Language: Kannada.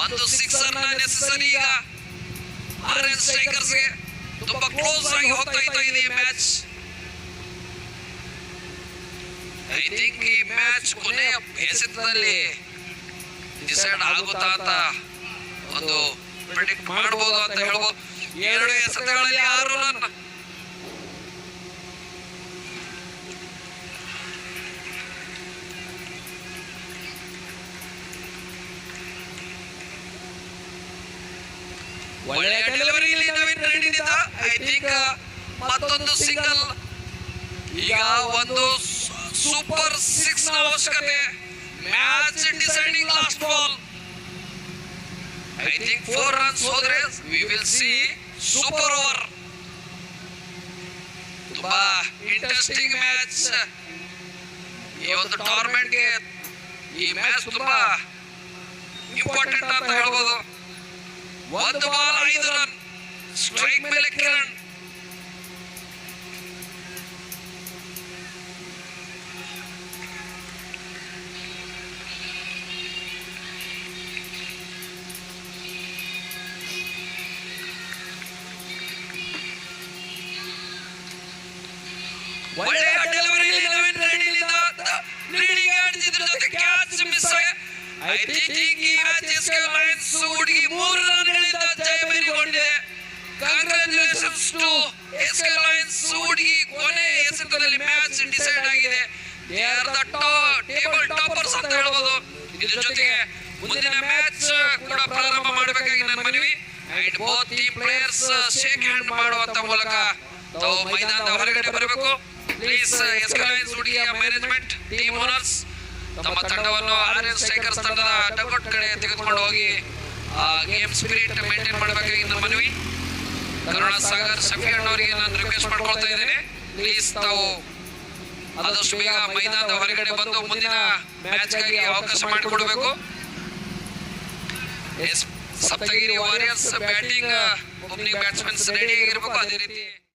ಒಂದು ಸಿಕ್ಸರ್ ನೆಸೆಸರಿ ಈಗ ಆರ್ಎನ್ ಸ್ಟ್ರೈಕರ್ಸ್ ಗೆ ತುಂಬಾ ಕ್ಲೋಸ್ ಆಗಿ ಹೋಗ್ತಾ ಇದೆ ಈ ಮ್ಯಾಚ್. ಐ ಥಿಂಕ್ ಈ ಮ್ಯಾಚ್ ಕೊನೆಯ ಎಸೆತದಲ್ಲಿ ಡಿಸೈಡ್ ಆಗುತ್ತಾ ಅಂತ ಒಂದು ಪ್ರೆಡಿಕ್ಟ್ ಮಾಡಬಹುದು ಅಂತ ಹೇಳ್ಬೋದು. 2 ಎಸೆತಗಳಲ್ಲಿ 6 ರನ್. ಒಳ್ಳೆಯ ಡೆಲಿವರಿ ಇಲ್ಲಿ ನವೀನ್ ರೆಡ್ಡಿಯಿಂದ. ಐ ಥಿಂಕ್ ಮತ್ತೊಂದು ಸಿಂಗಲ್. ಈಗ ಒಂದು ಸೂಪರ್ 6 ನ ಅವಶ್ಯಕತೆ. Match deciding last ball. I think 4 runs ಹೋದ್ರೆ we will see super over. ತುಂಬಾ ಇಂಟ್ರೆಸ್ಟಿಂಗ್ ಮ್ಯಾಚ್. ಈ ಒಂದು ಟೂರ್ನಮೆಂಟ್ ಗೆ ಈ ಮ್ಯಾಚ್ ತುಂಬಾ ಇಂಪಾರ್ಟೆಂಟ್ ಅಂತ ಹೇಳ್ಬೋದು. ಒಂದು ಬಾಲ್ 5 ರನ್. ಸ್ಟ್ರೈಕ್ ಮೇಲೆ ಕಿರಣ್. ಒಳ್ಳೆಯ ಡೆಲಿವರಿ ನವೀನ್ ರೆಡ್ಡಿಯಿಂದ ಲೀಡಿಂಗ್ ಆಡಿಸಿದ್ರ ಜೊತೆ ಕ್ಯಾಚ್ ಮಿಸ್ ಆಗಿ. ಐ ಥಿಂಕ್ ಈ ಮ್ಯಾಚ್ ಎಸ್ಕೆ ಲಯನ್ಸ್ ಹುಡುಗಿ 3 ರನ್ಗಳಿಂದ ಜಯಬೇರಿಗೊಂಡಿದೆ. ಕಂಗ್ರಾಚುಲೇಷನ್ಸ್ ಟು ಎಸ್ಕೆ ಲಯನ್ಸ್ ಹುಡುಗಿ. ಕೊನೆ ಎಸೆತದಲ್ಲಿ ಮ್ಯಾಚ್ ಡಿಸೈಡ್ ಆಗಿದೆ. They are the table toppers ಅಂತ ಹೇಳ್ಬೋದು. ಇದ್ರ ಜೊತೆಗೆ ಮುಂದಿನ ಮ್ಯಾಚ್ ಕೂಡ ಪ್ರಾರಂಭ ಮಾಡಬೇಕಾಗಿ ನನ್ನ ಮನವಿ. And both team players shake hand ಮಾಡುವಂತ ಮೂಲಕ ತಾವು ಮೈದಾನದ ಹೊರಗಡೆ ಬರಬೇಕು. ಪ್ಲೀಸ್ ಎಸ್ಕೆ ಲಯನ್ಸ್ ಹುಡುಗಿಯ ಮ್ಯಾನೇಜ್ಮೆಂಟ್, ಟೀಮ್ ಓನರ್ಸ್ ತಮ್ಮ ತಂಡವನ್ನು ಆರ್ಎನ್ ಸ್ಟ್ರೈಕರ್ಸ್ ತಂಡದ ಡಗೌಟ್ ಕಡೆ ತೆಗೆದುಕೊಂಡು ಹೋಗಿ ಗೇಮ್ ಸ್ಪಿರಿಟ್ ಮೇಂಟೈನ್ ಮಾಡಬೇಕಾಗಿ ನನ್ನ ಮನವಿ. ಕರುಣಾ ಸಾಗರ್ ಶಫೀರ್ ಅವರಿಗೆ ನಾನು ರಿಕ್ವೆಸ್ಟ್ ಮಾಡ್ಕೊಳ್ತಾ ಇದ್ದೇನೆ. ಪ್ಲೀಸ್ ತಾವು ಆದಷ್ಟು ಬೇಗ ಮೈದಾನದ ಹೊರಗಡೆ ಬಂದು ಮುಂದಿನ ಮ್ಯಾಚ್ ಗಾಗಿ ಅವಕಾಶ ಮಾಡಿಕೊಡಬೇಕು. Saptagiri warriors batting opening batsmen ready ಆಗಿರಬೇಕು. ಅದೇ ರೀತಿ